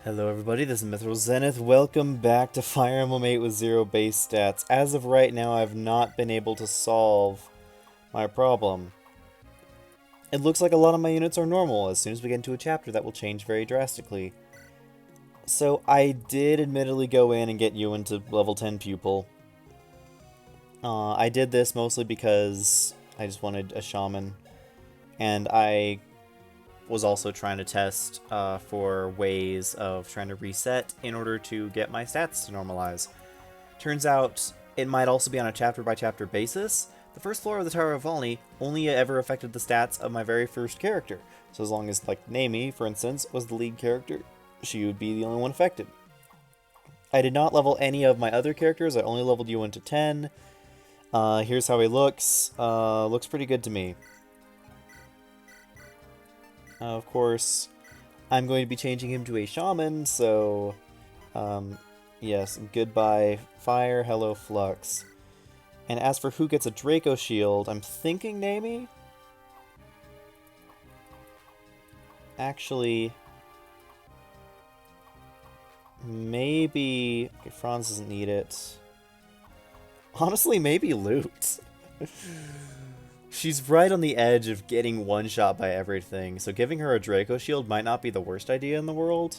Hello everybody, this is Mithril Zenith. Welcome back to Fire Emblem 8 with 0 base stats. As of right now, I've not been able to solve my problem. It looks like a lot of my units are normal. As soon as we get into a chapter, that will change very drastically. So I did admittedly go in and get you into level 10 Pupil. I did this mostly because I just wanted a Shaman. And I was also trying to test for ways of trying to reset in order to get my stats to normalize. Turns out it might also be on a chapter-by-chapter basis. The first floor of the Tower of Valny only ever affected the stats of my very first character. So as long as, like, Naomi, for instance, was the lead character, she would be the only one affected. I did not level any of my other characters. I only leveled you into 10. Here's how he looks. Looks pretty good to me. Of course, I'm going to be changing him to a shaman, so, yes, goodbye fire, hello flux. And as for who gets a Draco shield, I'm thinking Naomi? Actually, maybe, okay, Franz doesn't need it. Honestly, maybe Loot. She's right on the edge of getting one-shot by everything, so giving her a Draco shield might not be the worst idea in the world.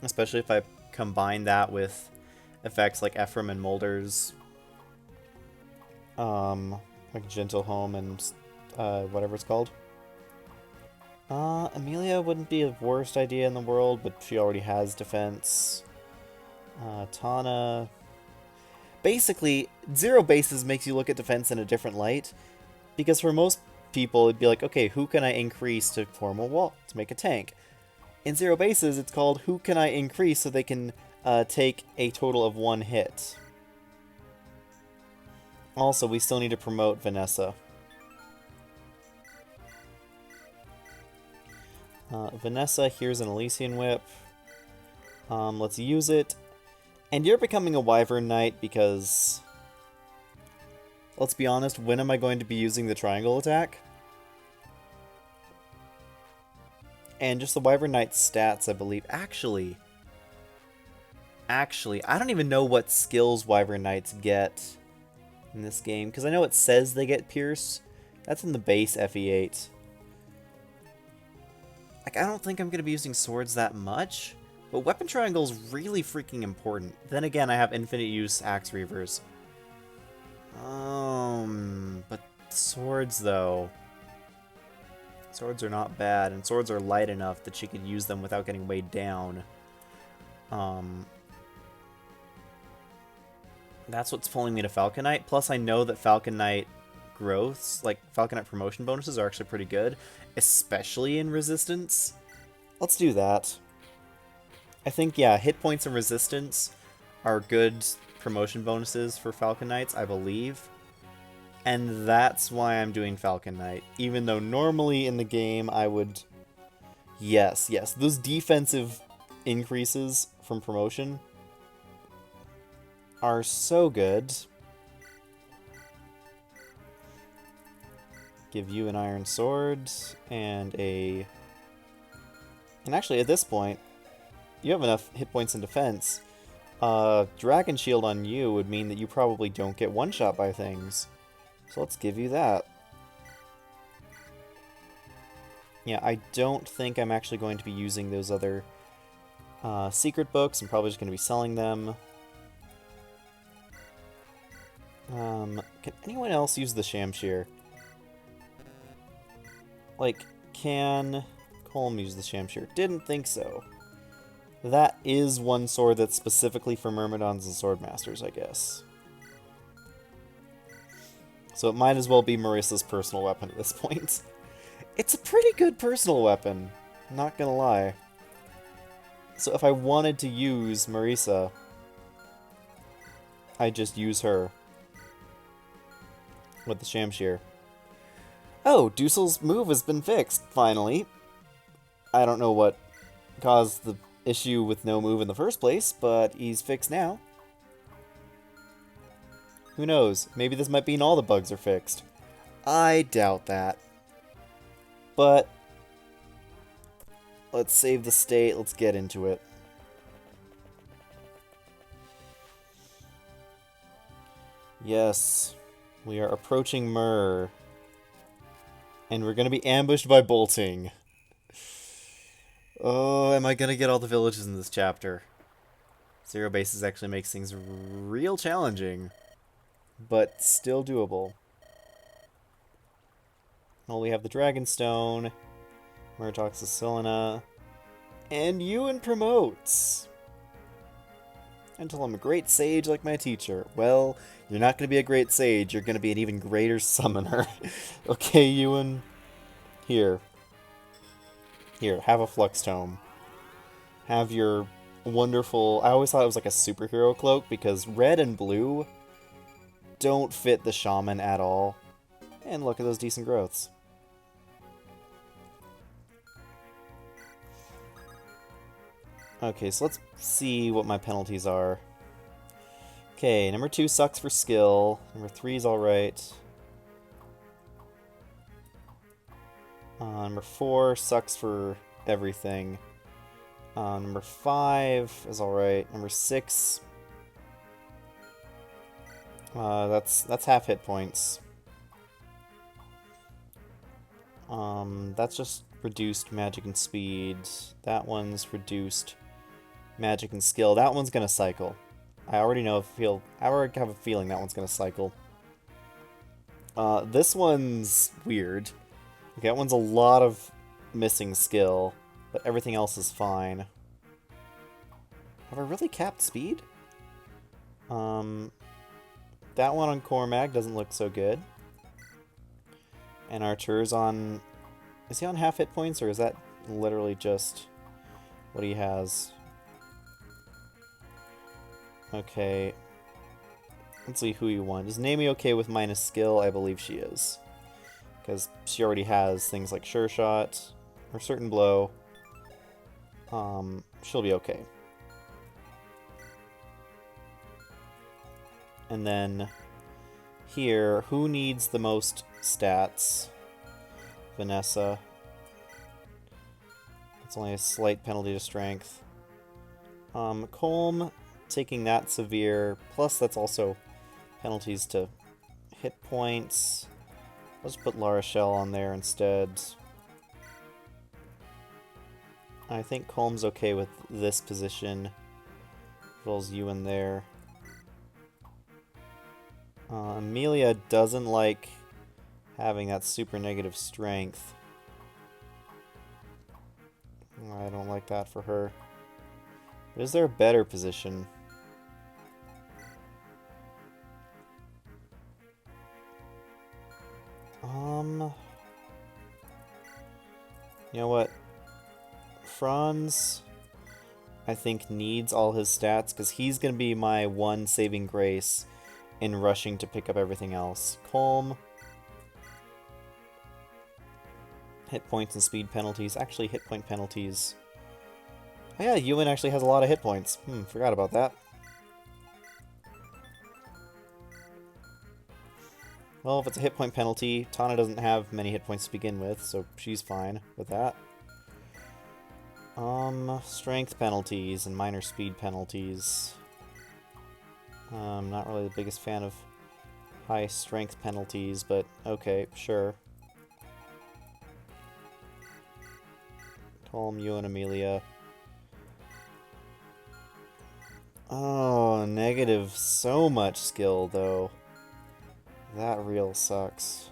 Especially if I combine that with effects like Ephraim and Mulder's, like Gentle Home and whatever it's called. Amelia wouldn't be the worst idea in the world, but she already has defense. Tana... Basically, 0 bases makes you look at defense in a different light. Because for most people, it'd be like, okay, who can I increase to form a wall, to make a tank? In 0 bases, it's called, who can I increase so they can take a total of 1 hit? Also, we still need to promote Vanessa. Vanessa, here's an Elysian Whip. Let's use it. And you're becoming a Wyvern Knight because... Let's be honest, when am I going to be using the triangle attack? And just the Wyvern Knight's stats, I believe. Actually, I don't even know what skills Wyvern Knights get in this game, because I know it says they get Pierce. That's in the base FE8. Like, I don't think I'm going to be using swords that much, but Weapon Triangle is really freaking important. Then again, I have infinite use Axe Reavers. But swords, though. Swords are not bad, and swords are light enough that she could use them without getting weighed down. That's what's pulling me to Falcon Knight. Plus, I know that Falcon Knight growths, like Falcon Knight promotion bonuses, are actually pretty good, especially in Resistance. Let's do that. I think, yeah, hit points and Resistance are good promotion bonuses for Falcon Knights, I believe. And that's why I'm doing Falcon Knight. Even though normally in the game I would... Yes, those defensive increases from promotion are so good. Give you an iron sword and a... And actually at this point, you have enough hit points and defense. Dragon Shield on you would mean that you probably don't get one-shot by things. So let's give you that. Yeah, I don't think I'm actually going to be using those other secret books. I'm probably just going to be selling them. Can anyone else use the Shamshir? Like, can Colm use the Shamshir? Didn't think so. That is one sword that's specifically for Myrmidons and Swordmasters, I guess. So it might as well be Marissa's personal weapon at this point. It's a pretty good personal weapon, not gonna lie. So if I wanted to use Marissa, I'd just use her with the Shamshir. Oh, Dussel's move has been fixed, finally. I don't know what caused the issue with no move in the first place, but he's fixed now. Who knows? Maybe this might mean all the bugs are fixed. I doubt that. But Let's save the state. Let's get into it. Yes, we are approaching Myrrh. And we're gonna be ambushed by bolting. Oh, am I gonna get all the villages in this chapter? Zero bases actually makes things real challenging, but still doable. Well, we have the Dragonstone, Murtoxicillina, and Ewan promotes! Until I'm a great sage like my teacher. Well, you're not going to be a great sage, you're going to be an even greater summoner. Okay, Ewan. Here. Here, have a Flux Tome. Have your wonderful... I always thought it was like a superhero cloak, because red and blue don't fit the shaman at all. And look at those decent growths. Okay, so let's see what my penalties are. Okay, number 2 sucks for skill. Number 3 is alright. Number 4 sucks for everything. Number 5 is alright. Number 6... that's half hit points. That's just reduced magic and speed. That one's reduced magic and skill. That one's gonna cycle. I already have a feeling that one's gonna cycle. This one's weird. Okay, that one's a lot of missing skill, but everything else is fine. Have I really capped speed? That one on Cormac doesn't look so good. And Archer's on... Is he on half hit points, or is that literally just what he has? Okay. Let's see who you want. Is Nami okay with minus skill? I believe she is. Because she already has things like Sure Shot, or Certain Blow. She'll be okay. And then here, who needs the most stats? Vanessa. It's only a slight penalty to strength. Colm, taking that severe, plus that's also penalties to hit points. Let's put La Rochelle on there instead. I think Colm's okay with this position. Rolls you in there. Amelia doesn't like having that super negative strength. I don't like that for her. But is there a better position? You know what? Franz, I think, needs all his stats, because he's going to be my one saving grace in rushing to pick up everything else. Colm. Hit points and speed penalties. Actually, hit point penalties. Oh yeah, Ewan actually has a lot of hit points. Forgot about that. Well, if it's a hit point penalty, Tana doesn't have many hit points to begin with, so she's fine with that. Strength penalties and minor speed penalties. I'm not really the biggest fan of high strength penalties, but okay, sure. Colm, you and Amelia. Oh, negative so much skill, though. That real sucks.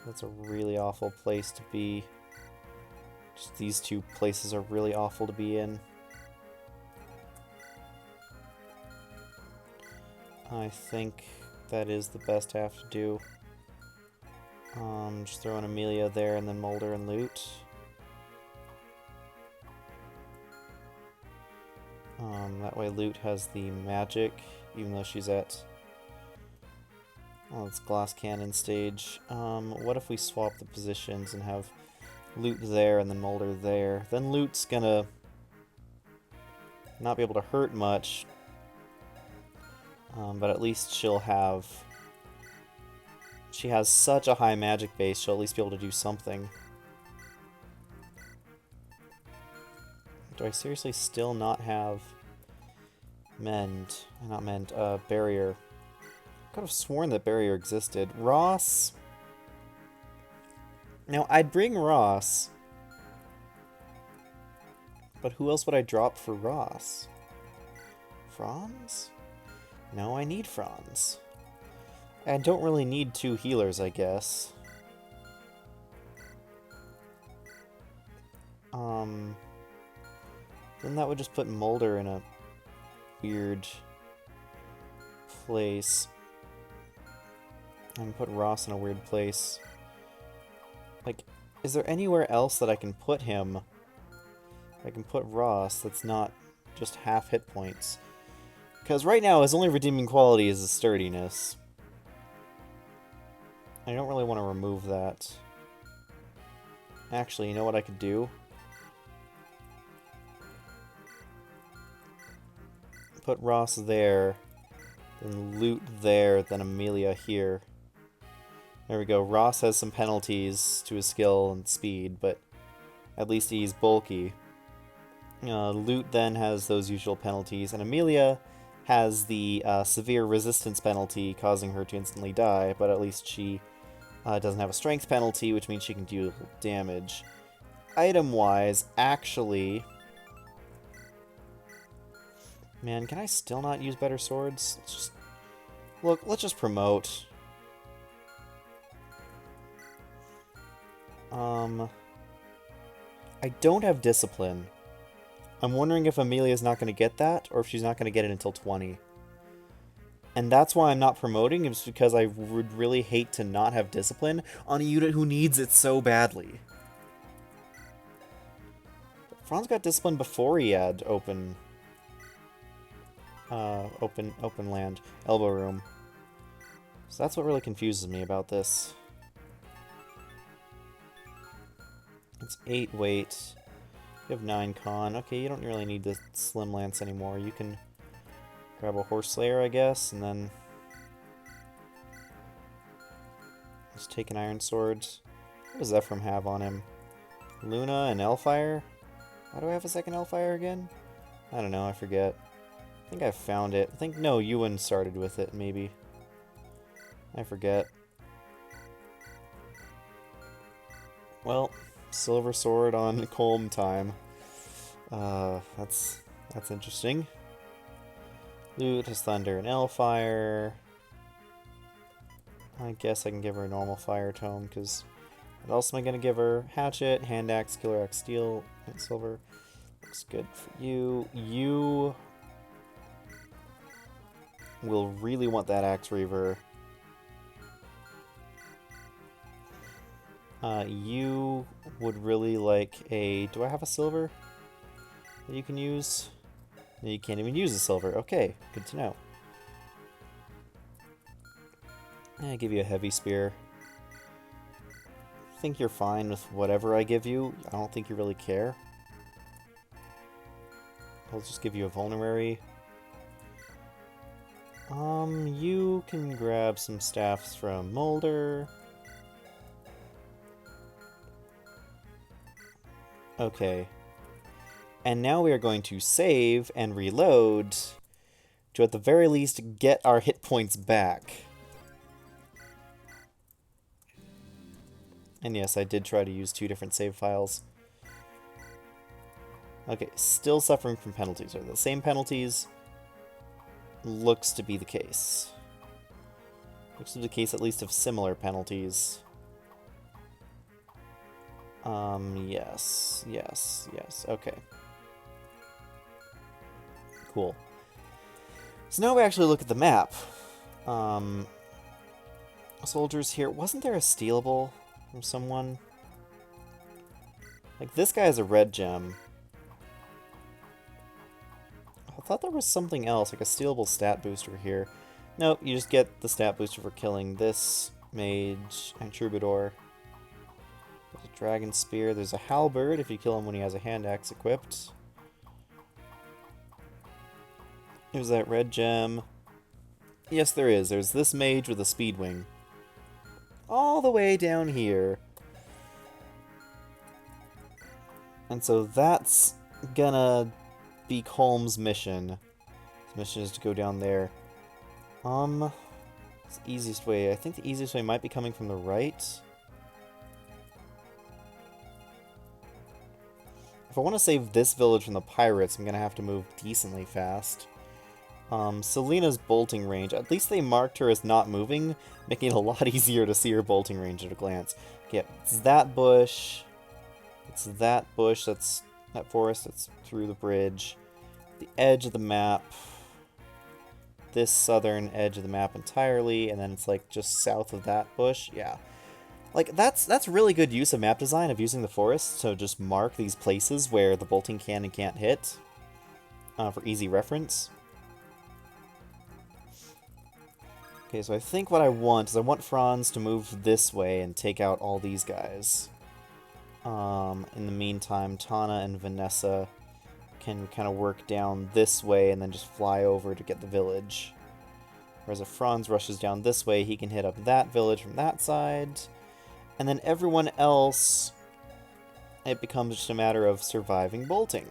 That's a really awful place to be. Just these two places are really awful to be in. I think that is the best I have to do. Just throw in Amelia there and then Mulder and Loot. That way Loot has the magic, even though she's at... Oh, it's Glass Cannon stage. What if we swap the positions and have Loot there and then Mulder there? Then Loot's gonna not be able to hurt much, but at least she'll have... She has such a high magic base, she'll at least be able to do something. Do I seriously still not have mend? Not mend, barrier. I could have sworn that barrier existed. Ross? Now, I'd bring Ross. But who else would I drop for Ross? Franz? No, I need Franz. I don't really need 2 healers, I guess. Then that would just put Mulder in a weird place. And put Ross in a weird place. Like, is there anywhere else that I can put him? I can put Ross that's not just half hit points. Because right now his only redeeming quality is his sturdiness. I don't really want to remove that. Actually, you know what I could do? Put Ross there, then Loot there, then Amelia here. There we go. Ross has some penalties to his skill and speed, but at least he's bulky. Loot then has those usual penalties, and Amelia has the severe resistance penalty, causing her to instantly die, but at least she doesn't have a strength penalty, which means she can do damage. Item-wise, actually... Man, can I still not use better swords? Look, let's just promote. I don't have discipline. I'm wondering if Amelia's not going to get that, or if she's not going to get it until 20. And that's why I'm not promoting, is because I would really hate to not have discipline on a unit who needs it so badly. But Franz got discipline before he had open land, elbow room. So that's what really confuses me about this. It's 8 weight. You have 9 con. Okay, you don't really need the slim lance anymore. You can grab a horse slayer, I guess, and then just take an iron sword. What does Ephraim have on him? Luna and Elfire? Why do I have a second Elfire again? I don't know, I forget. I think I found it. I think, no, Ewan started with it, maybe. I forget. Well, silver sword on Colm time. That's interesting. Loot has Thunder and Elfire. I guess I can give her a normal fire tome, because what else am I going to give her? Hatchet, hand axe, killer axe, steel, and silver. Looks good for you. You will really want that axe reaver. You would really like a... Do I have a silver that you can use? No, you can't even use a silver. Okay, good to know. I give you a heavy spear. I think you're fine with whatever I give you. I don't think you really care. I'll just give you a vulnerary. You can grab some staffs from Mulder. Okay. And now we are going to save and reload to at the very least get our hit points back. And yes, I did try to use 2 different save files. Okay, still suffering from penalties. Are the same penalties? Looks to be the case. Looks to be the case at least of similar penalties. Yes. Okay. Cool. So now we actually look at the map. Soldiers here. Wasn't there a stealable from someone? Like, this guy has a red gem. I thought there was something else, like a stealable stat booster here. Nope, you just get the stat booster for killing this mage and troubadour. There's a dragon spear. There's a halberd if you kill him when he has a hand axe equipped. There's that red gem. Yes, there is. There's this mage with a speed wing. All the way down here. And so that's gonna be Colm's mission. His mission is to go down there. It's the easiest way. I think the easiest way might be coming from the right. If I want to save this village from the pirates, I'm gonna have to move decently fast. Selena's bolting range. At least they marked her as not moving, making it a lot easier to see her bolting range at a glance. Okay, it's that bush. It's that bush. That's that forest that's through the bridge. The edge of the map. This southern edge of the map entirely, and then it's like just south of that bush. Yeah. Like, that's really good use of map design, of using the forest to just mark these places where the bolting can and can't hit, for easy reference. Okay, so I think what I want is I want Franz to move this way and take out all these guys. In the meantime, Tana and Vanessa can kind of work down this way and then just fly over to get the village. Whereas if Franz rushes down this way, he can hit up that village from that side. And then everyone else, it becomes just a matter of surviving bolting.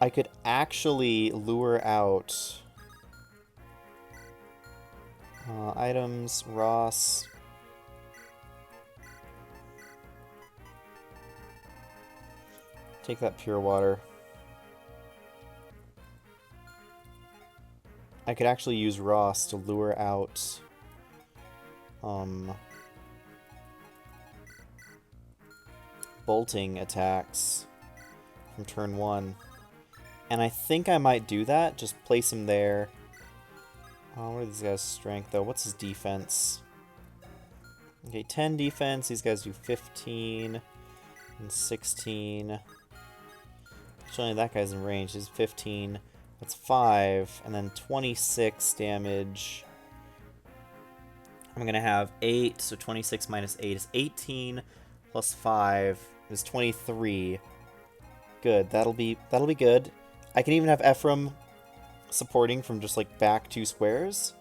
I could actually lure out items, Ross. Take that pure water. I could actually use Ross to lure out bolting attacks from turn 1. And I think I might do that. Just place him there. Oh, what are these guys' strength, though? What's his defense? Okay, 10 defense. These guys do 15 and 16. Actually, that guy's in range. He's 15. That's 5. And then 26 damage. I'm going to have 8. So 26 minus 8 is 18. Plus 5 is 23. Good. That'll be good. I can even have Ephraim supporting from just like back 2 squares.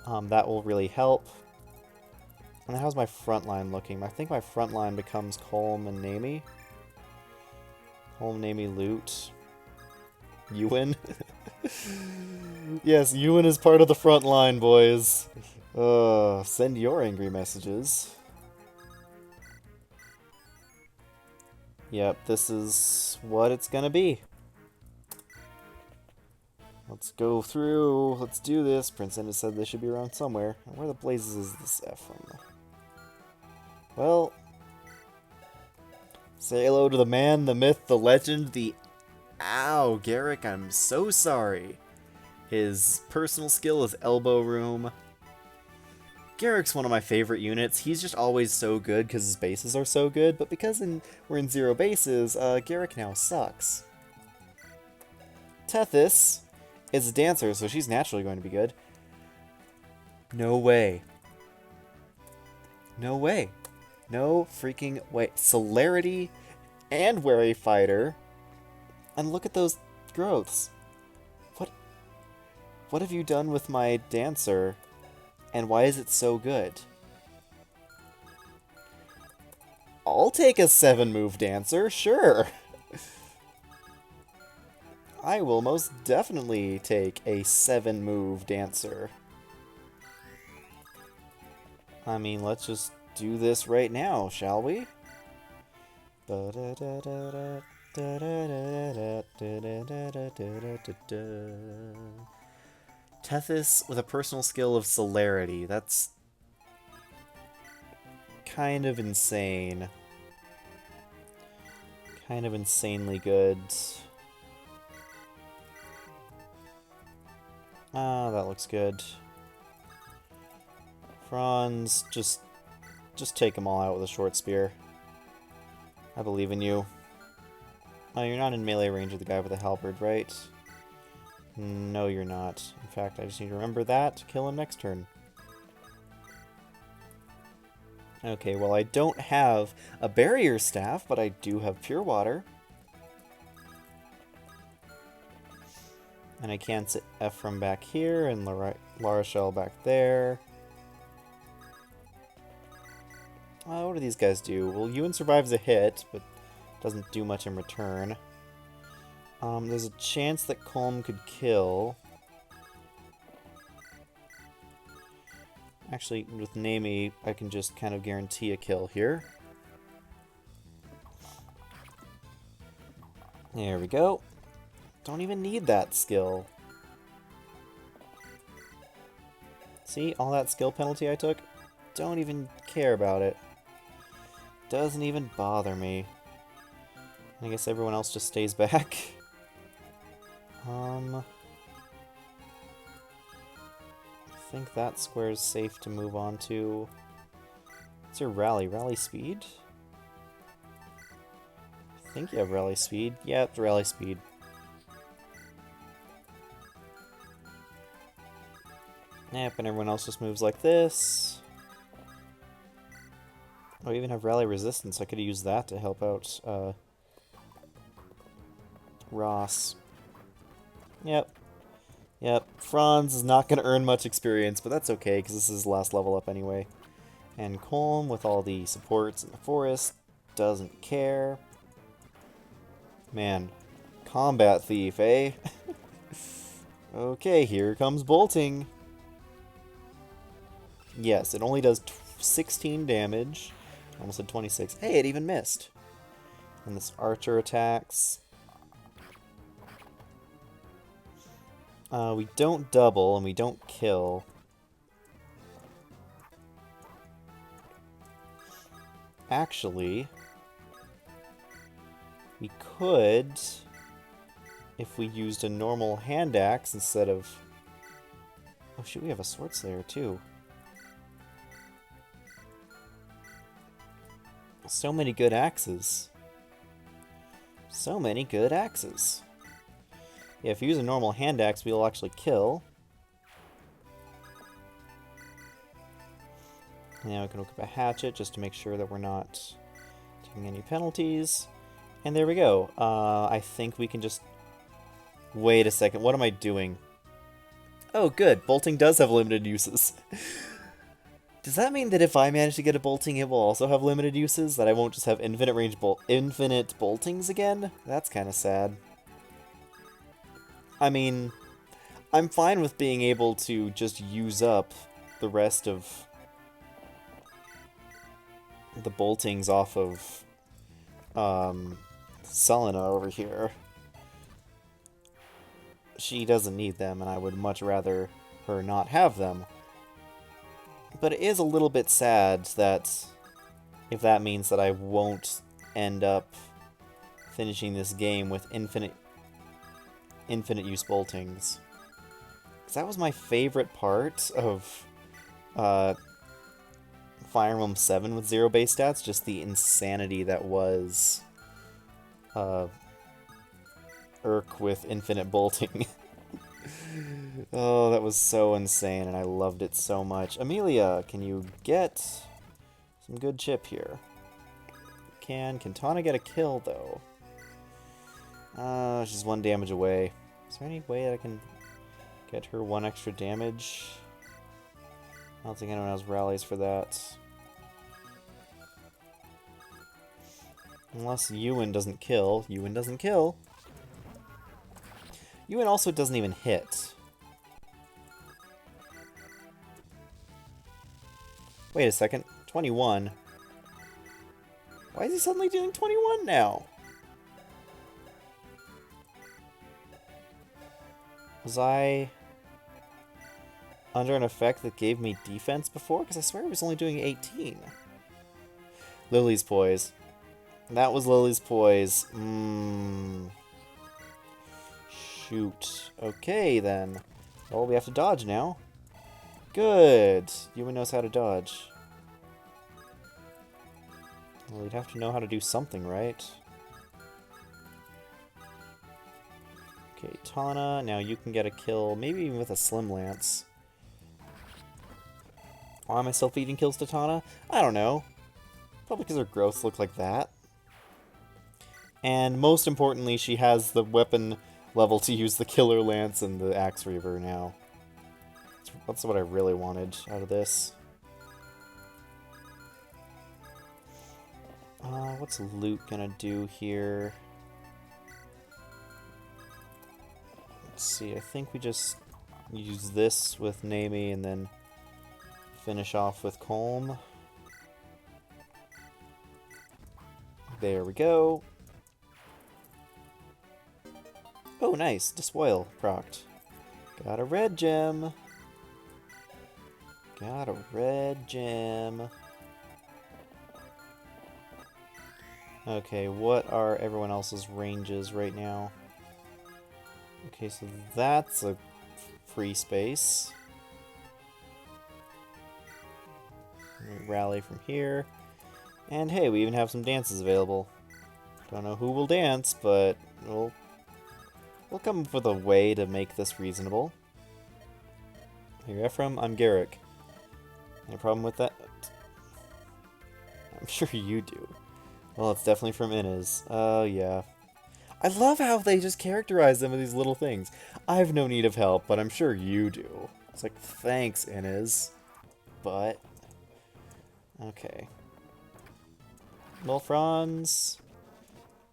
That will really help. And how's my front line looking? I think my front line becomes Colm and Nami. Colm, Nami, Loot. Ewan. Yes, Ewan is part of the front line, boys. Send your angry messages. Yep, this is what it's gonna be. Let's go through. Let's do this. Prince Enda said they should be around somewhere. Where the blazes is this Ephraim? Well, say hello to the man, the myth, the legend, the... Ow, Garrick, I'm so sorry. His personal skill is Elbow Room. Garrick's one of my favorite units. He's just always so good because his bases are so good, but because we're in 0 bases, Garrick now sucks. Tethys is a dancer, so she's naturally going to be good. No way. No way. No freaking way. Celerity and Wary Fighter. And look at those growths. What have you done with my dancer? And why is it so good? I'll take a 7-move dancer, sure. I will most definitely take a 7-move dancer. I mean, let's just do this right now, shall we? Tethys with a personal skill of Celerity. That's kind of insane. Kind of insanely good. Ah, that looks good. Franz, just take them all out with a short spear. I believe in you. Oh, you're not in melee range of the guy with the halberd, right? No, you're not. In fact, I just need to remember that to kill him next turn. Okay, well, I don't have a barrier staff, but I do have pure water. And I can sit Ephraim back here and Larashel back there. What do these guys do? Well, Ewan survives a hit, but Doesn't do much in return. There's a chance that Calm could kill. Actually, with Nami, I can just kind of guarantee a kill here. There we go. Don't even need that skill. See, all that skill penalty I took? Don't even care about it. Doesn't even bother me. I guess everyone else just stays back. I think that square is safe to move on to. What's your rally? Rally speed? I think you have rally speed. Yeah, it's rally speed. Yep, and everyone else just moves like this. Oh, I even have rally resistance. I could use that to help out Ross. Yep. Yep. Franz is not going to earn much experience, but that's okay, because this is his last level up anyway. And Colm, with all the supports in the forest, doesn't care. Man, combat thief, eh? Okay, here comes bolting. Yes, it only does 16 damage. Almost said 26. Hey, it even missed. And this archer attacks. We don't double, and we don't kill. Actually, we could, if we used a normal hand axe instead of... Oh shoot, we have a sword slayer too. So many good axes. So many good axes. Yeah, if you use a normal hand axe, we'll actually kill. Now we can look up a hatchet just to make sure that we're not taking any penalties. And there we go. I think we can just... Wait a second, what am I doing? Oh, good. Bolting does have limited uses. Does that mean that if I manage to get a bolting, it will also have limited uses? That I won't just have infinite boltings again? That's kind of sad. I mean, I'm fine with being able to just use up the rest of the boltings off of Selena over here. She doesn't need them, and I would much rather her not have them. But it is a little bit sad that if that means that I won't end up finishing this game with infinite use boltings. Because that was my favorite part of Fire Emblem 7 with zero base stats, just the insanity that was Urk with infinite bolting. Oh, that was so insane, and I loved it so much. Amelia, can you get some good chip here? Can Tana get a kill, though? She's 1 damage away. Is there any way that I can get her 1 extra damage? I don't think anyone has rallies for that. Unless Ewan doesn't kill. Ewan doesn't kill. Ewan also doesn't even hit. Wait a second. 21. Why is he suddenly doing 21 now? Was I under an effect that gave me defense before? Because I swear I was only doing 18. Lily's Poise. That was Lily's Poise. Shoot. Okay, then. Well, we have to dodge now. Good. Ewan knows how to dodge. Well, we'd have to know how to do something, right? Okay, Tana, now you can get a kill, maybe even with a Slim Lance. Why am I still feeding kills to Tana? I don't know. Probably because her growths look like that. And most importantly, she has the weapon level to use the Killer Lance and the Axe Reaver now. That's what I really wanted out of this. What's Luke gonna do here? Let's see, I think we just use this with Nami and then finish off with Colm. There we go. Oh, nice. Despoil procced. Got a red gem. Got a red gem. Okay, what are everyone else's ranges right now? Okay, so that's a free space. We rally from here. And hey, we even have some dances available. Don't know who will dance, but we'll come up with a way to make this reasonable. You're Ephraim, I'm Garrick. Any problem with that? I'm sure you do. Well, it's definitely from Inez. Oh, yeah. I love how they just characterize them with these little things. I have no need of help, but I'm sure you do. It's like, thanks, Inez. But... okay. Well, Franz,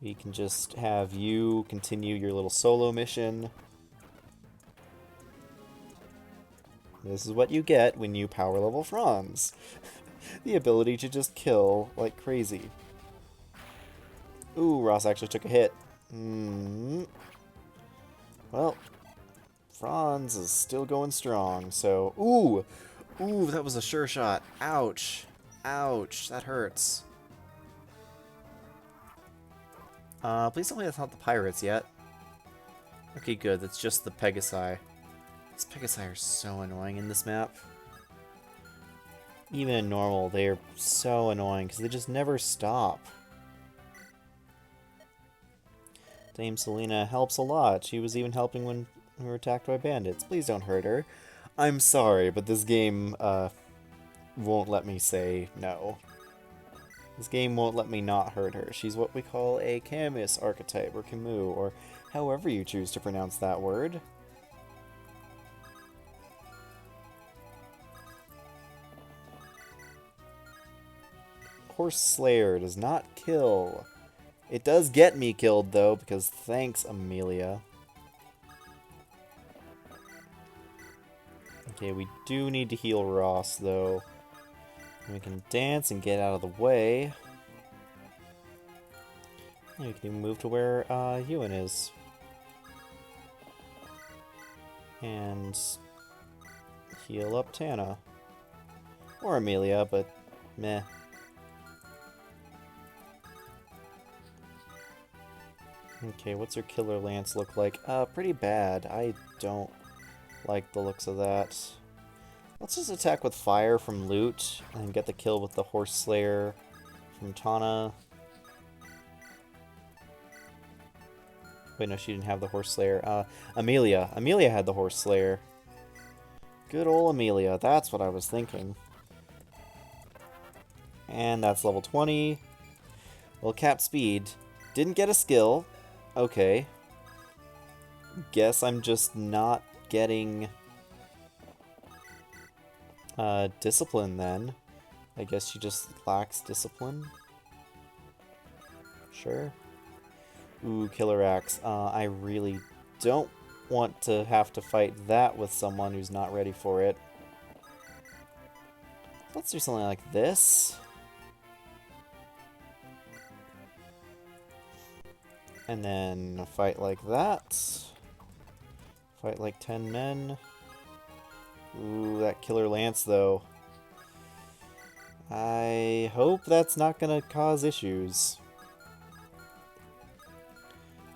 we can just have you continue your little solo mission. This is what you get when you power level Franz. The ability to just kill like crazy. Ooh, Ross actually took a hit. Well, Franz is still going strong, so... Ooh! Ooh, that was a sure shot. Ouch. Ouch, that hurts. Please tell me that's not the pirates yet. Okay, good, that's just the Pegasi. These Pegasi are so annoying in this map. Even in normal, they are so annoying, because they just never stop. Dame Selena helps a lot. She was even helping when we were attacked by bandits. Please don't hurt her. I'm sorry, but this game, won't let me say no. This game won't let me not hurt her. She's what we call a Camus archetype, or Camus, or however you choose to pronounce that word. Horse Slayer does not kill. It does get me killed, though, because thanks, Amelia. Okay, we do need to heal Ross, though. We can dance and get out of the way. And we can even move to where Ewan is. And heal up Tana. Or Amelia, but meh. Okay, what's her Killer Lance look like? Pretty bad. I don't like the looks of that. Let's just attack with fire from Loot and get the kill with the Horse Slayer from Tana. Wait, no, she didn't have the Horse Slayer. Amelia. Amelia had the Horse Slayer. Good ol' Amelia. That's what I was thinking. And that's level 20. Well, cap speed. Didn't get a skill. Okay. Guess I'm just not getting... discipline then. I guess she just lacks discipline. Sure. Ooh, Killer Axe. I really don't want to have to fight that with someone who's not ready for it. Let's do something like this. And then fight like that. Fight like 10 men. Ooh, that Killer Lance, though. I hope that's not gonna cause issues.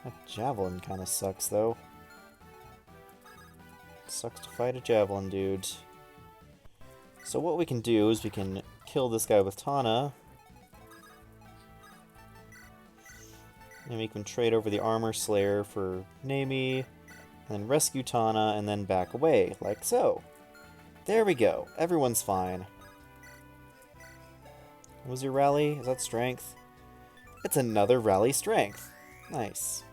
That Javelin kinda sucks, though. Sucks to fight a Javelin, dude. So what we can do is we can kill this guy with Tana. And we can trade over the Armor Slayer for Nami. And then rescue Tana, and then back away, like so. There we go. Everyone's fine. What was your rally? Is that strength? It's another rally strength. Nice.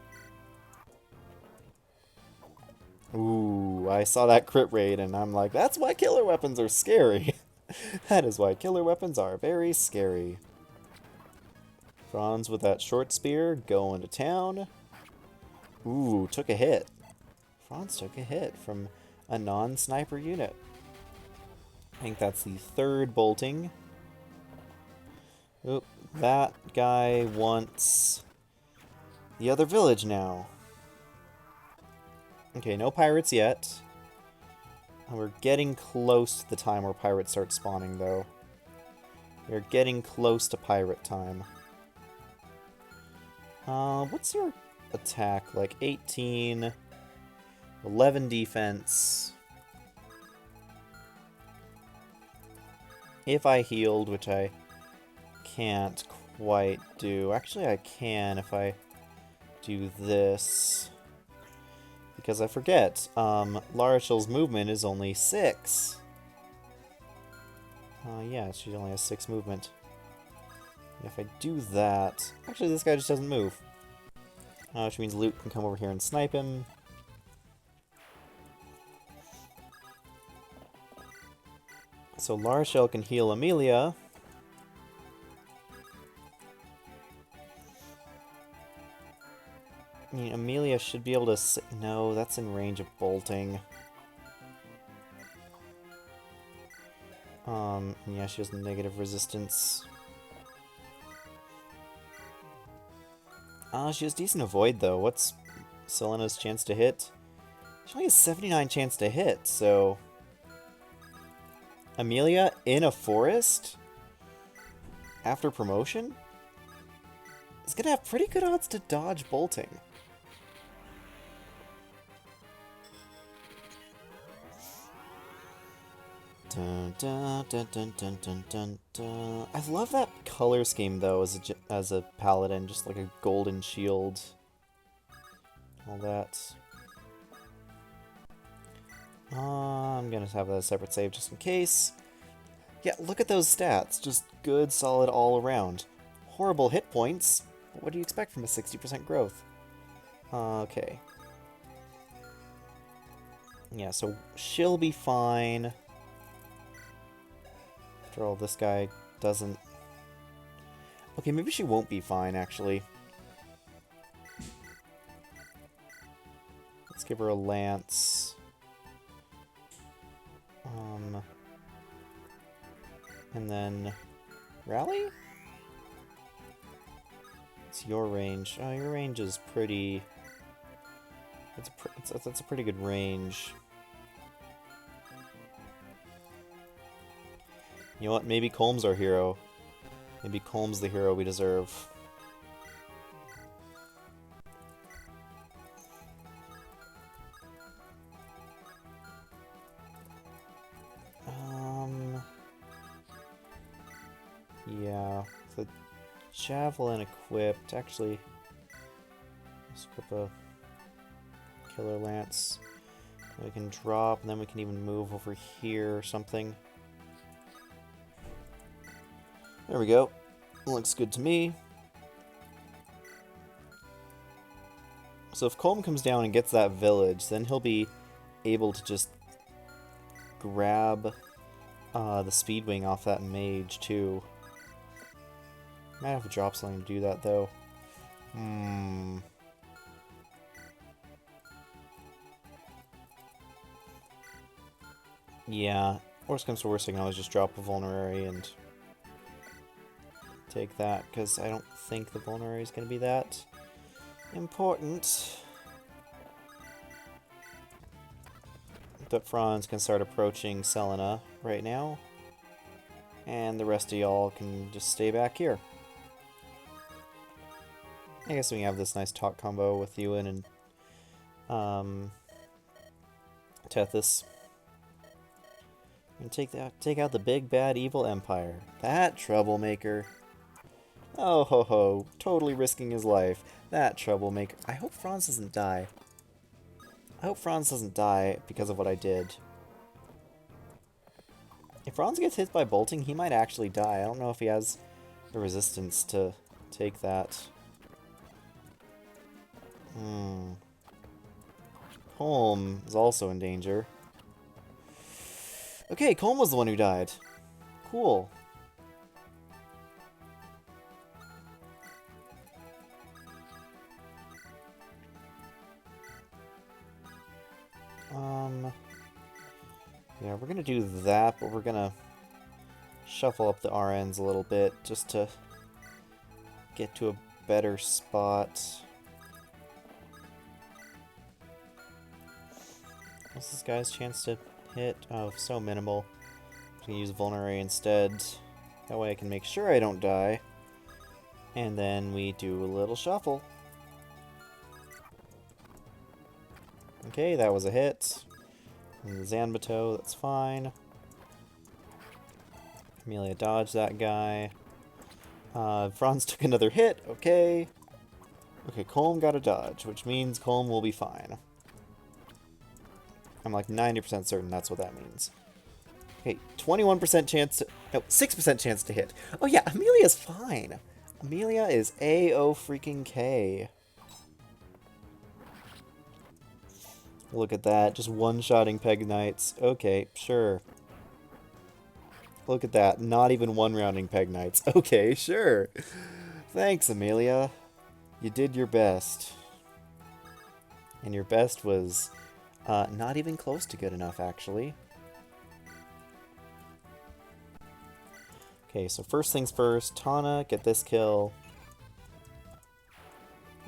Ooh, I saw that crit rate and I'm like, that's why killer weapons are scary. That is why killer weapons are very scary. Franz with that short spear going to town. Ooh, took a hit. Franz took a hit from a non-sniper unit. I think that's the third bolting. Oop, that guy wants the other village now. Okay, no pirates yet. We're getting close to the time where pirates start spawning, though. We're getting close to pirate time. What's your attack? Like 18, 11 defense. If I healed, which I can't quite do. Actually, I can if I do this. Because I forget, Larachel's movement is only 6. Yeah, she only has 6 movement. If I do that... Actually, this guy just doesn't move. Which means Luke can come over here and snipe him. So Larachel can heal Amelia. I mean, Amelia should be able to... No, that's in range of bolting. Yeah, she has negative resistance. She has decent avoid, though. What's Selena's chance to hit? She only has 79 chance to hit, so... Amelia in a forest? After promotion? Is gonna have pretty good odds to dodge bolting. Dun, dun, dun, dun, dun, dun, dun, dun. I love that color scheme, though, as a paladin. Just like a golden shield. All that. I'm gonna have that a separate save just in case. Yeah, look at those stats. Just good, solid all around. Horrible hit points. But what do you expect from a 60% growth? Okay. Yeah, so she'll be fine. After all, this guy doesn't... Okay, maybe she won't be fine, actually. Let's give her a lance. And then... Rally? It's your range. Oh, your range is pretty... That's a pretty good range. You know what? Maybe Colm's our hero. Maybe Colm's the hero we deserve. Yeah. The javelin equipped. Actually, let's equip a killer lance. We can drop, and then we can even move over here or something. There we go. Looks good to me. So if Colm comes down and gets that village, then he'll be able to just grab the Speedwing off that mage, too. Might have to drop something to do that, though. Yeah. Worst comes to worst, I can always just drop a Vulnerary and take that, because I don't think the Vulnerary is going to be that important. But Franz can start approaching Selena right now. And the rest of y'all can just stay back here. I guess we can have this nice talk combo with Ewan and Tethys. And take out the big bad evil empire. That troublemaker. Oh ho ho, totally risking his life. That troublemaker. I hope Franz doesn't die. I hope Franz doesn't die because of what I did. If Franz gets hit by bolting, he might actually die. I don't know if he has the resistance to take that. Colm is also in danger. Okay, Colm was the one who died. Cool. Yeah, we're gonna do that, but we're gonna shuffle up the RNs a little bit just to get to a better spot. What's this guy's chance to hit? Oh, so minimal. I'm gonna use Vulnerary instead. That way I can make sure I don't die. And then we do a little shuffle. Okay, that was a hit. And the Zanbato, that's fine. Amelia dodged that guy. Franz took another hit, okay. Okay, Colm got a dodge, which means Colm will be fine. I'm like 90% certain that's what that means. Okay, 21% chance to... No, 6% chance to hit. Oh yeah, Amelia's fine. Amelia is A-O-freaking-K. Look at that, just one-shotting Peg Knights. Okay, sure. Look at that, not even one-rounding Peg Knights. Okay, sure. Thanks, Amelia. You did your best. And your best was not even close to good enough, actually. Okay, so first things first, Tana, get this kill.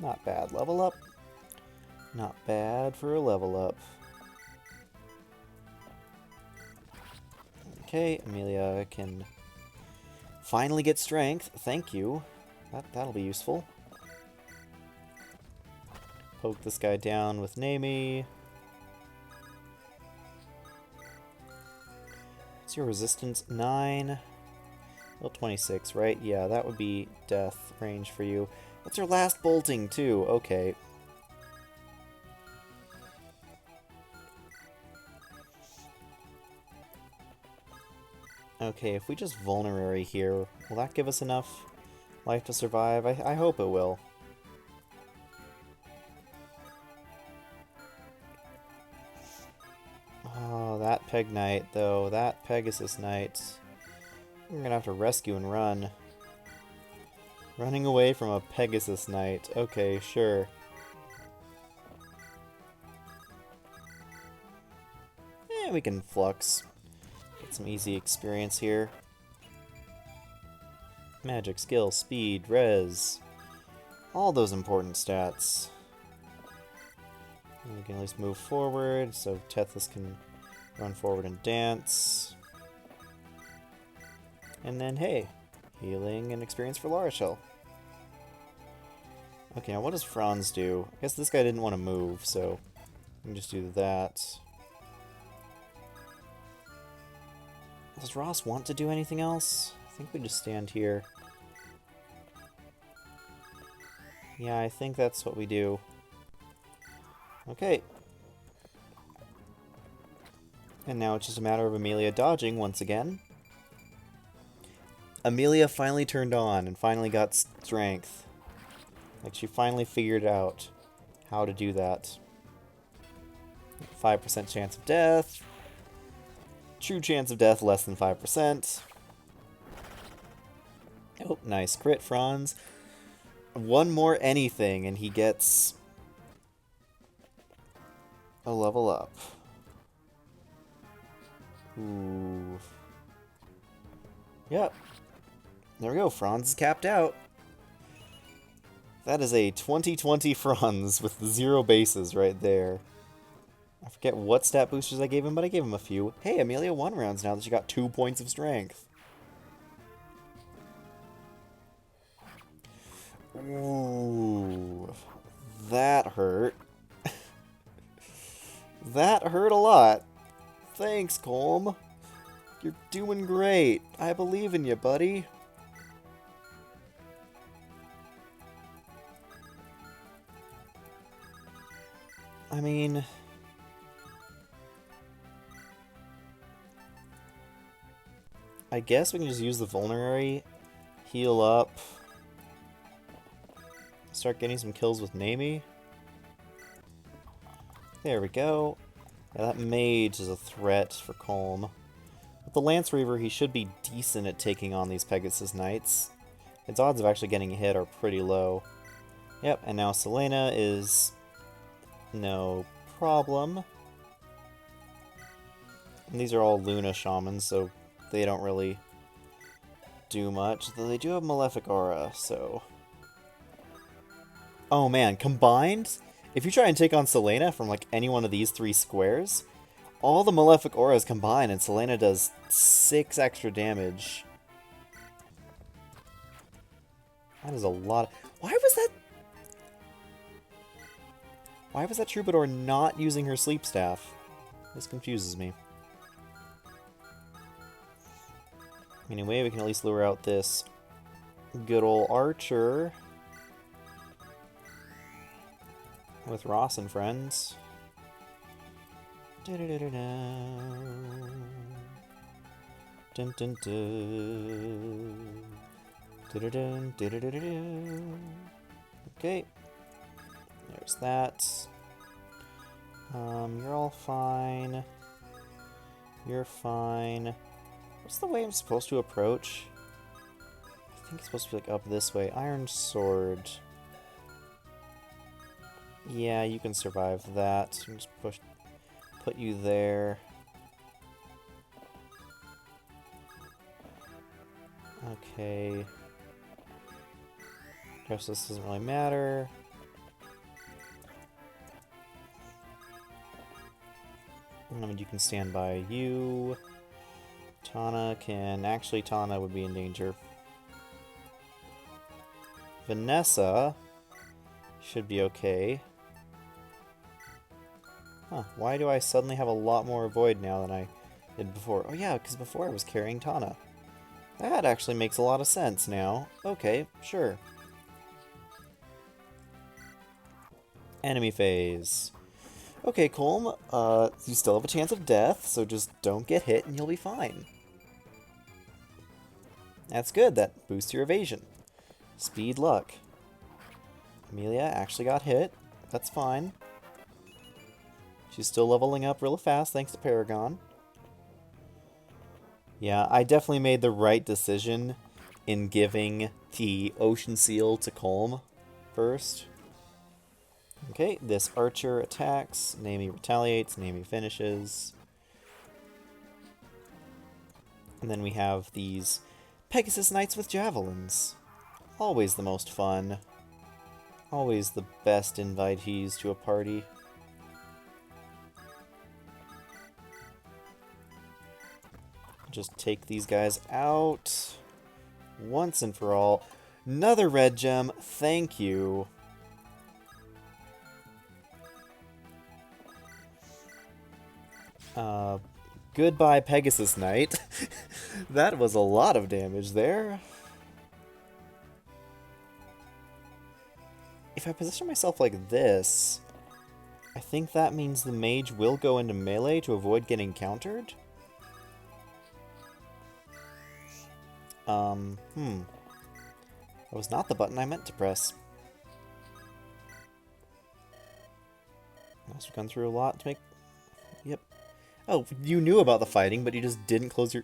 Not bad. Level up. Not bad for a level up. Okay, Amelia can finally get strength. Thank you. That'll be useful. Poke this guy down with Nami. What's your resistance? 9. Well, 26, right? Yeah, that would be death range for you. What's your last bolting, too? Okay. Okay, if we just Vulnerary here, will that give us enough life to survive? I hope it will. Oh, that Peg Knight, though. That Pegasus Knight. We're gonna have to rescue and run. Running away from a Pegasus Knight. Okay, sure. Eh, we can Flux. Get some easy experience here. Magic, skill, speed, res. All those important stats. And we can at least move forward, so Tethys can run forward and dance. And then, hey, healing and experience for Larashell. Okay, now what does Franz do? I guess this guy didn't want to move, so we can just do that. Does Ross want to do anything else? I think we just stand here. Yeah, I think that's what we do. Okay. And now it's just a matter of Amelia dodging once again. Amelia finally turned on and finally got strength. Like, she finally figured out how to do that. 5% chance of death. True chance of death less than 5%. Oh, nice crit, Franz. One more anything and he gets a level up. Ooh. Yep. There we go, Franz is capped out. That is a 2020 Franz with 0 bases right there. I forget what stat boosters I gave him, but I gave him a few. Hey, Amelia won rounds now that she got 2 points of strength. Ooh. That hurt. That hurt a lot. Thanks, Colm. You're doing great. I believe in you, buddy. I mean... I guess we can just use the Vulnerary, heal up, start getting some kills with Nami. There we go. Yeah, that Mage is a threat for Colm. With the Lance Reaver, he should be decent at taking on these Pegasus Knights. Its odds of actually getting hit are pretty low. Yep, and now Selena is no problem. And these are all Luna Shamans, so they don't really do much. Though they do have Malefic Aura, so... Oh man, combined, if you try and take on Selena from like any one of these 3 squares, all the Malefic Auras combine and Selena does 6 extra damage. That is a lot. Why was that Troubadour not using her Sleep Staff? This confuses me. Anyway, we can at least lure out this good old Archer with Ross and friends. Dun, dun, dun. Okay, there's that. You're all fine. You're fine. What's the way I'm supposed to approach? I think it's supposed to be like up this way. Iron Sword. Yeah, you can survive that. Just put you there. Okay. Guess this doesn't really matter. I mean, you can stand by you. Tana can... Actually, Tana would be in danger. Vanessa should be okay. Huh, why do I suddenly have a lot more Void now than I did before? Oh yeah, because before I was carrying Tana. That actually makes a lot of sense now. Okay, sure. Enemy phase. Okay, Colm, you still have a chance of death, so just don't get hit and you'll be fine. That's good, that boosts your evasion. Speed, luck. Amelia actually got hit. That's fine. She's still leveling up real fast thanks to Paragon. Yeah, I definitely made the right decision in giving the Ocean Seal to Colm first. Okay, this Archer attacks, Nami retaliates, Nami finishes. And then we have these Pegasus Knights with Javelins. Always the most fun. Always the best invitees to a party. Just take these guys out once and for all. Another red gem, thank you. Goodbye, Pegasus Knight. That was a lot of damage there. If I position myself like this, I think that means the mage will go into melee to avoid getting countered. That was not the button I meant to press. Must have gone through a lot to make... Yep. Oh, you knew about the fighting, but you just didn't close your...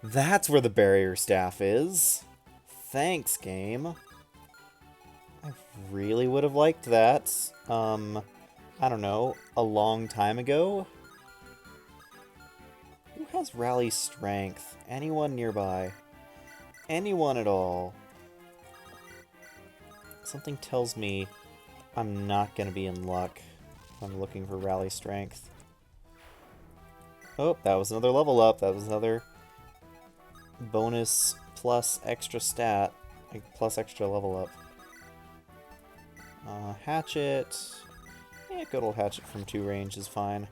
That's where the barrier staff is. Thanks, game. I really would have liked that. I don't know, a long time ago? Who has rally strength? Anyone nearby? Anyone at all? Something tells me I'm not going to be in luck if I'm looking for rally strength. Oh, that was another level up. That was another bonus plus extra stat, like plus extra level up. Hatchet. Yeah, good old hatchet from 2 range is fine.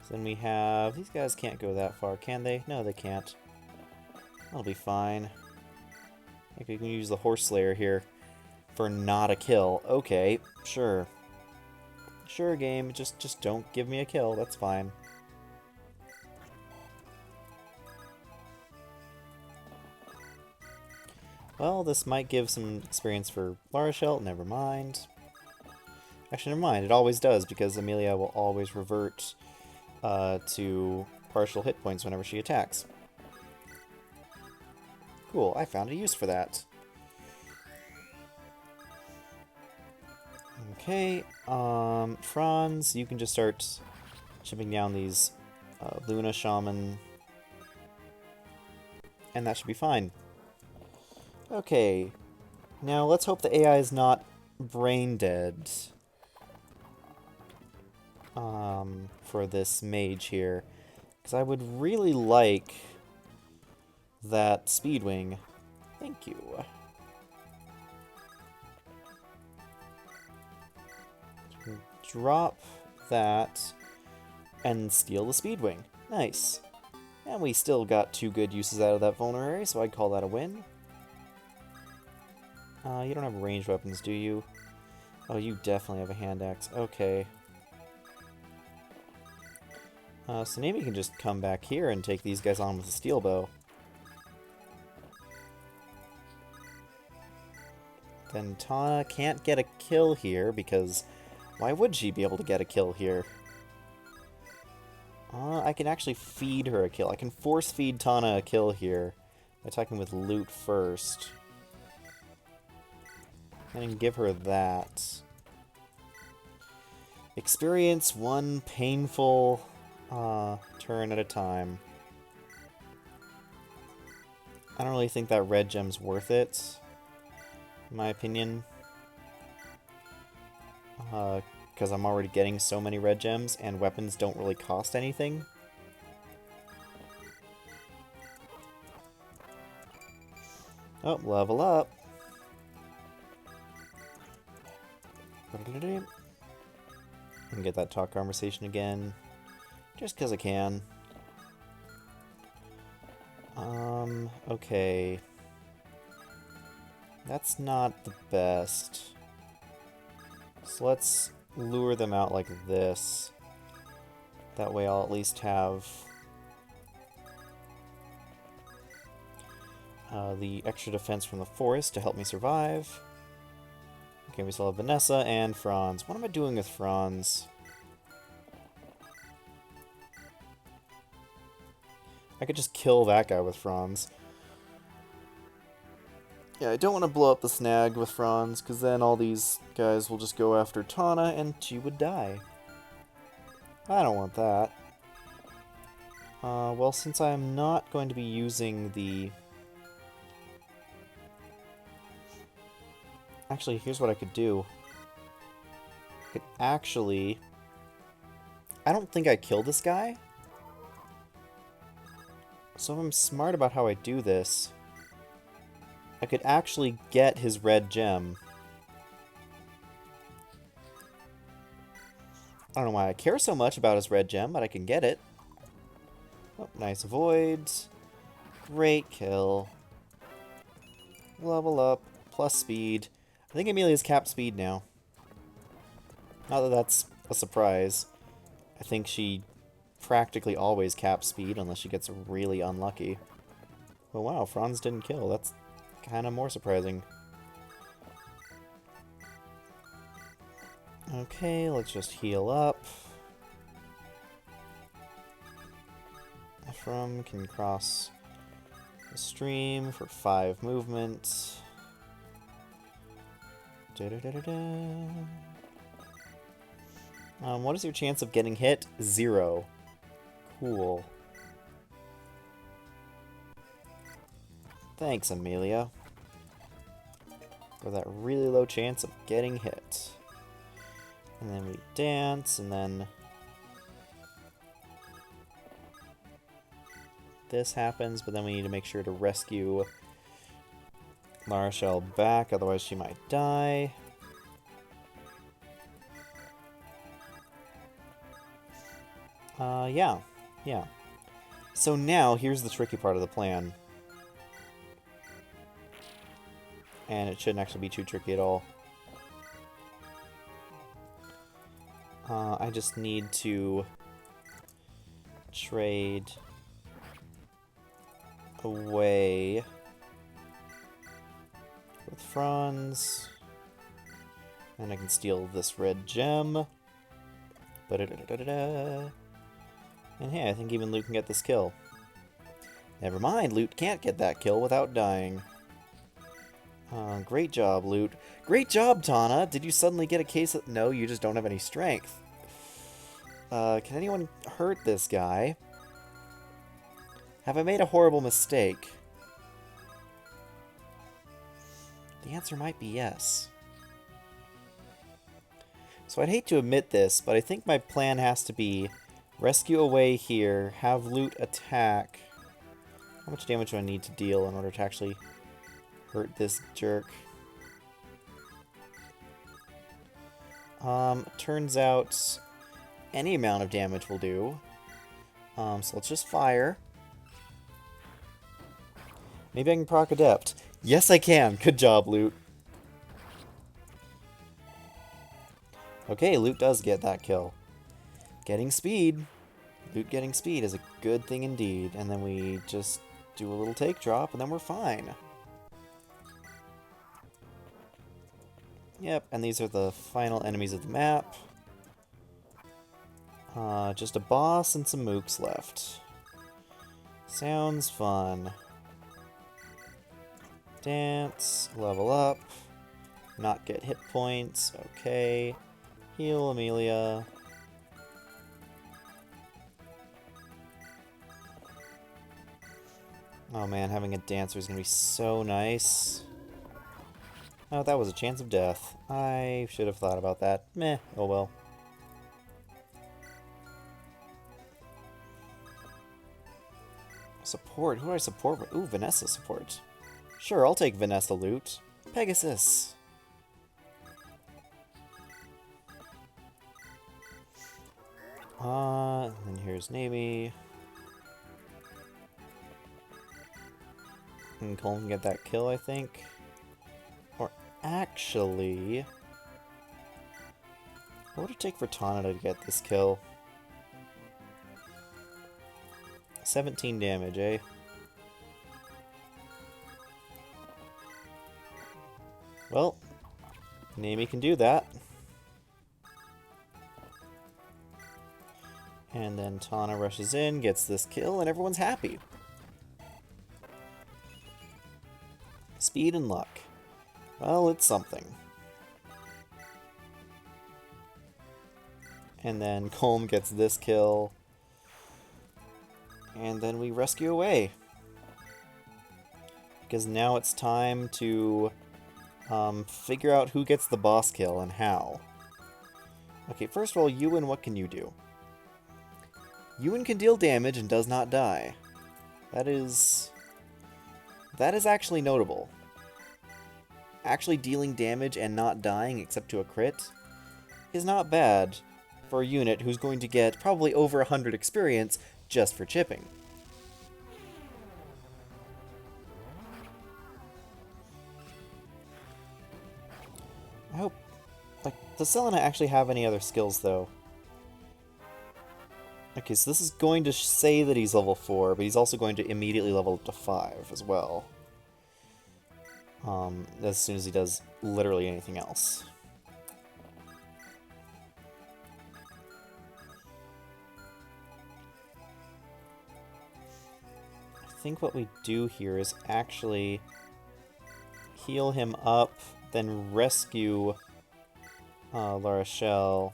So then we have... These guys can't go that far, can they? No, they can't. That'll be fine. I think we can use the Horse Slayer here for not a kill. Okay, sure. Sure, game. Just don't give me a kill. That's fine. Well, this might give some experience for Larashelt. Never mind. Actually, never mind. It always does, because Amelia will always revert to partial hit points whenever she attacks. Cool, I found a use for that. Okay, Franz, you can just start chipping down these Luna Shaman, and that should be fine. Okay, now let's hope the AI is not brain dead for this mage here, because I would really like that Speedwing. Thank you. Drop that and steal the Speedwing. Nice. And we still got 2 good uses out of that vulnerary, so I'd call that a win. You don't have ranged weapons, do you? Oh, you definitely have a hand axe. Okay. So maybe you can just come back here and take these guys on with a steel bow. Then Tana can't get a kill here, because why would she be able to get a kill here? I can actually feed her a kill. I can force feed Tana a kill here by attacking with loot first. And give her that. Experience one painful turn at a time. I don't really think that red gem's worth it, in my opinion. Because I'm already getting so many red gems, and weapons don't really cost anything. Oh, level up. And get that talk conversation again, just because I can. Okay. That's not the best. So let's lure them out like this. That way I'll at least have the extra defense from the forest to help me survive. Okay, we still have Vanessa and Franz. What am I doing with Franz? I could just kill that guy with Franz. Yeah, I don't want to blow up the snag with Franz, because then all these guys will just go after Tana, and she would die. I don't want that. Well, since I'm not going to be using the... Actually, here's what I could do. I could actually... I don't think I killed this guy. So if I'm smart about how I do this, I could actually get his red gem. I don't know why I care so much about his red gem, but I can get it. Oh, nice avoid. Great kill. Level up. Plus speed. I think Amelia's capped speed now. Not that that's a surprise. I think she practically always caps speed unless she gets really unlucky. Oh wow, Franz didn't kill. That's kind of more surprising. Okay, let's just heal up. Ephraim can cross the stream for 5 movement. What is your chance of getting hit? 0. Cool. Thanks, Amelia, for that really low chance of getting hit. And then we dance, and then this happens, but then we need to make sure to rescue Marshall back, otherwise she might die. Yeah. So now, here's the tricky part of the plan. And it shouldn't actually be too tricky at all. I just need to trade away with Franz. And I can steal this red gem. Ba-da-da-da-da-da. And hey, I think even Luke can get this kill. Never mind, Luke can't get that kill without dying. Great job, Loot. Great job, Tana! Did you suddenly get a case of... No, you just don't have any strength. Can anyone hurt this guy? Have I made a horrible mistake? The answer might be yes. So I'd hate to admit this, but I think my plan has to be rescue away here, have Loot attack. How much damage do I need to deal in order to actually hurt this jerk? Turns out any amount of damage will do. So let's just fire. Maybe I can proc Adept. Yes, I can! Good job, Loot. Okay, Loot does get that kill. Getting speed. Loot getting speed is a good thing indeed. And then we just do a little take drop, and then we're fine. Yep, and these are the final enemies of the map. Just a boss and some mooks left. Sounds fun. Dance, level up, not get hit points, okay. Heal Amelia. Oh man, having a dancer is gonna be so nice. Oh, that was a chance of death. I should have thought about that. Meh, oh well. Support? Who do I support? Ooh, Vanessa support. Sure, I'll take Vanessa loot. Pegasus. And here's Navy. And Colin can get that kill, I think. Or actually... what would it take for Tana to get this kill? 17 damage, eh? Well, Nami can do that. And then Tana rushes in, gets this kill, and everyone's happy. Speed and luck. Well, it's something. And then Colm gets this kill. And then we rescue away. Because now it's time to figure out who gets the boss kill and how. Okay, first of all, Ewan, what can you do? Ewan can deal damage and does not die. That is actually notable. Actually dealing damage and not dying except to a crit is not bad for a unit who's going to get probably over 100 experience just for chipping. I hope... like, does Selena actually have any other skills, though? Okay, so this is going to say that he's level 4, but he's also going to immediately level up to 5 as well. As soon as he does literally anything else. I think what we do here is actually heal him up, then rescue La Rochelle,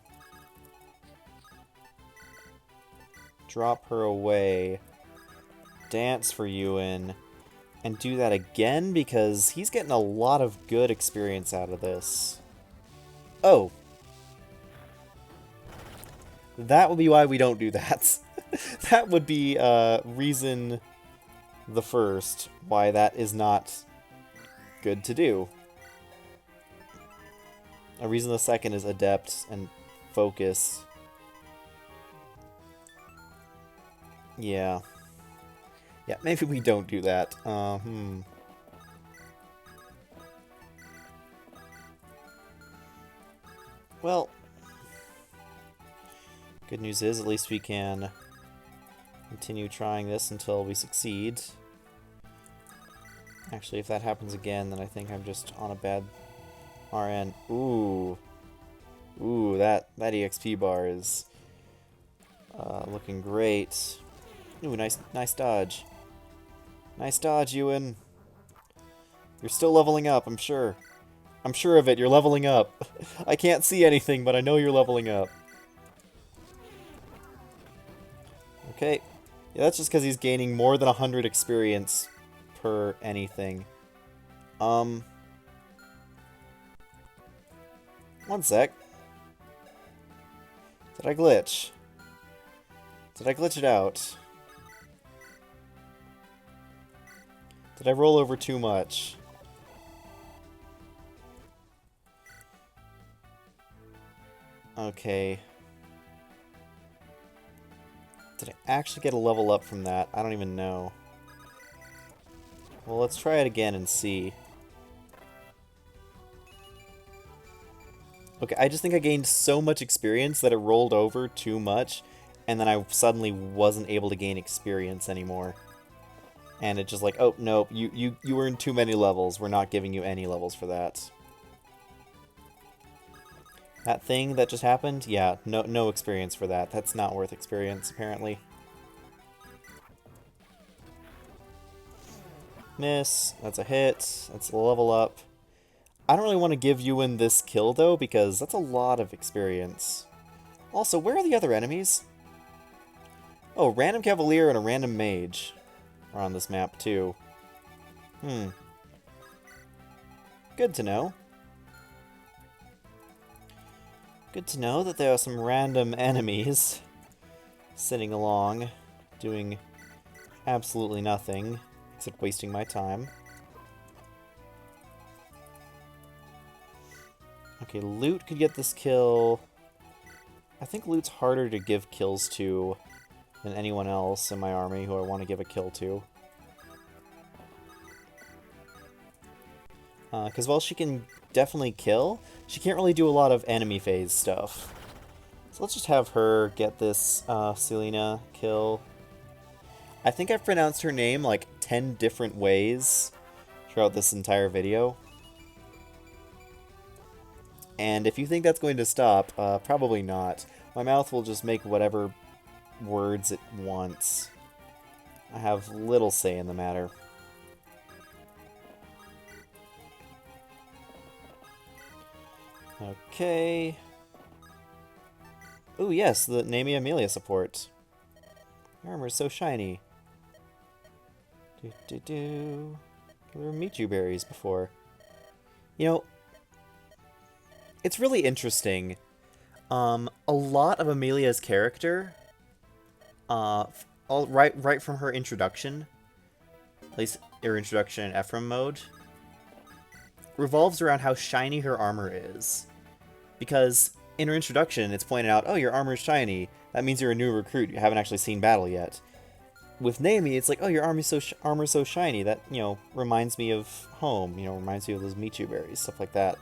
drop her away, dance for Ewan, and do that again because he's getting a lot of good experience out of this. Oh. That would be why we don't do that. That would be reason the first why that is not good to do. A reason the second is adept and focus. Yeah. Yeah, maybe we don't do that. Well, good news is at least we can continue trying this until we succeed. Actually, if that happens again, then I think I'm just on a bad RN. Ooh. Ooh, that EXP bar is looking great. Ooh, nice dodge. Nice dodge, Ewan. You're still leveling up, I'm sure. I'm sure of it, you're leveling up. I can't see anything, but I know you're leveling up. Okay. Yeah, that's just because he's gaining more than 100 experience per anything. One sec. Did I glitch? Did I glitch it out? Did I roll over too much? Okay. Did I actually get a level up from that? I don't even know. Well, let's try it again and see. Okay, I just think I gained so much experience that it rolled over too much, and then I suddenly wasn't able to gain experience anymore. And it just like, oh, no, you earned too many levels. We're not giving you any levels for that. That thing that just happened? Yeah, no experience for that. That's not worth experience, apparently. Miss. That's a hit. That's a level up. I don't really want to give Ewan this kill, though, because that's a lot of experience. Also, where are the other enemies? Oh, random Cavalier and a random Mage are on this map, too. Good to know. Good to know that there are some random enemies sitting along, doing absolutely nothing, except wasting my time. Okay, Loot could get this kill. I think Loot's harder to give kills to than anyone else in my army who I want to give a kill to. Because while she can definitely kill, she can't really do a lot of enemy phase stuff. So let's just have her get this Selena kill. I think I've pronounced her name like 10 different ways throughout this entire video. And if you think that's going to stop, probably not. My mouth will just make whatever words it wants. I have little say in the matter. Okay. Ooh, yes, the Namie Amelia support. Your armor's so shiny. There were Michu berries before. You know, it's really interesting. A lot of Amelia's character, right from her introduction, at least her introduction in Ephraim mode, revolves around how shiny her armor is. Because in her introduction, it's pointed out, oh, your armor's shiny. That means you're a new recruit. You haven't actually seen battle yet. With Namie, it's like, oh, your armor's so shiny. That, you know, reminds me of home. You know, reminds me of those Michu berries, stuff like that.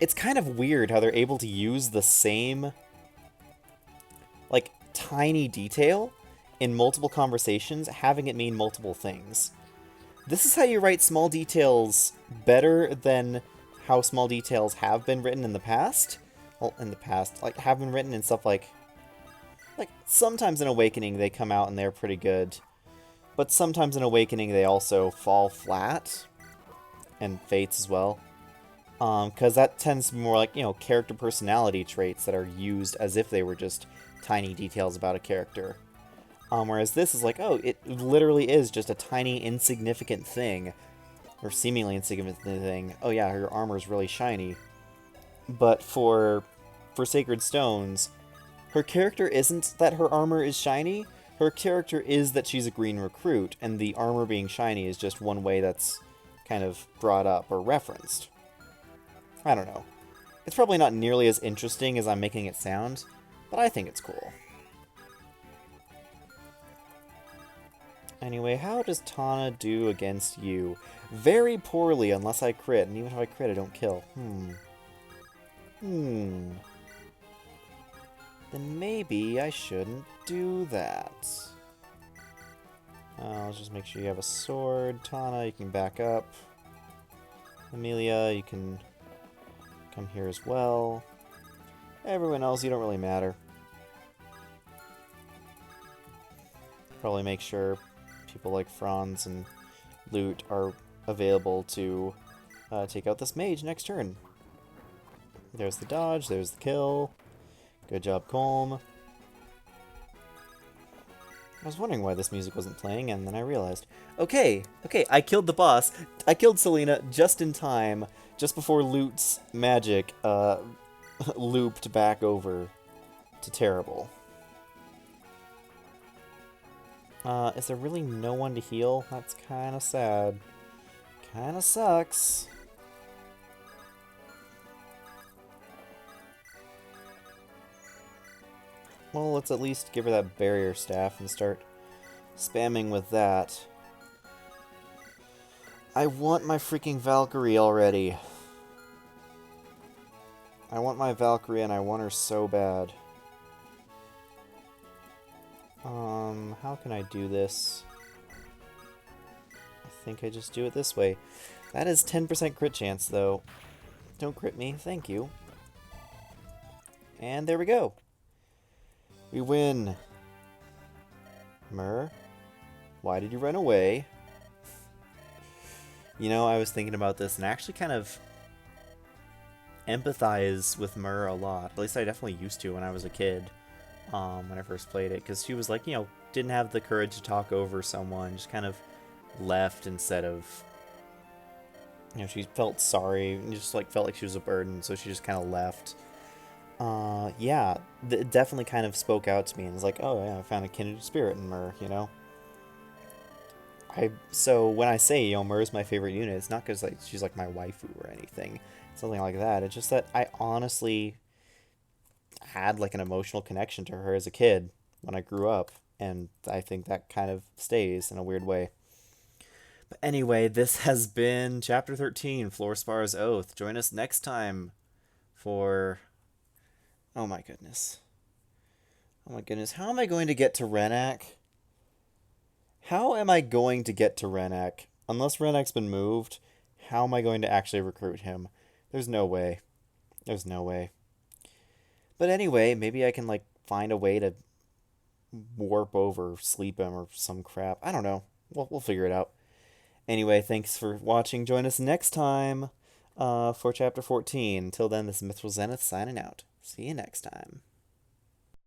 It's kind of weird how they're able to use the same, like, tiny detail in multiple conversations, having it mean multiple things. This is how you write small details better than how small details have been written in the past. Well, in the past, like, have been written in stuff like sometimes in Awakening they come out and they're pretty good. But sometimes in Awakening they also fall flat. And Fates as well. Because that tends to be more like, you know, character personality traits that are used as if they were just tiny details about a character. Whereas this is like, oh, it literally is just a tiny, insignificant thing. Or seemingly insignificant thing. Oh yeah, her armor is really shiny. But for Sacred Stones, her character isn't that her armor is shiny. Her character is that she's a green recruit, and the armor being shiny is just one way that's kind of brought up or referenced. I don't know. It's probably not nearly as interesting as I'm making it sound, but I think it's cool. Anyway, how does Tana do against you? Very poorly, unless I crit, and even if I crit, I don't kill. Then maybe I shouldn't do that. Let's just make sure you have a sword. Tana, you can back up. Amelia, you can come here as well. Everyone else, you don't really matter. Probably make sure people like Franz and Loot are available to take out this mage next turn. There's the dodge, there's the kill. Good job, Colm. I was wondering why this music wasn't playing, and then I realized. Okay, I killed the boss. I killed Selena just in time, just before Loot's magic looped back over to terrible. Is there really no one to heal? That's kind of sad. Kind of sucks. Well, let's at least give her that barrier staff and start spamming with that. I want my freaking Valkyrie already. I want my Valkyrie and I want her so bad. How can I do this? I think I just do it this way. That is 10% crit chance, though. Don't crit me, thank you. And there we go. We win. Myrrh, why did you run away? You know, I was thinking about this and I actually kind of empathize with Myrrh a lot. At least I definitely used to when I was a kid. When I first played it, because she was like, you know, didn't have the courage to talk over someone, just kind of left instead of, you know, she felt sorry, and just like felt like she was a burden, so she just kind of left. Yeah, it definitely kind of spoke out to me, and was like, oh yeah, I found a kindred spirit in Myrrh, you know. So when I say, you know, Myrrh's my favorite unit, it's not because like she's like my waifu or anything, something like that. It's just that I honestly had like an emotional connection to her as a kid when I grew up, and I think that kind of stays in a weird way. But anyway, this has been Chapter 13, Fluorspar's Oath. Join us next time for... Oh my goodness. Oh my goodness. How am I going to get to Renak? How am I going to get to Renak? Unless Renak's been moved, how am I going to actually recruit him? There's no way. There's no way. But anyway, maybe I can, like, find a way to warp over, sleep him, or some crap. I don't know. We'll figure it out. Anyway, thanks for watching. Join us next time for Chapter 14. Until then, this is Mithril Zenith signing out. See you next time.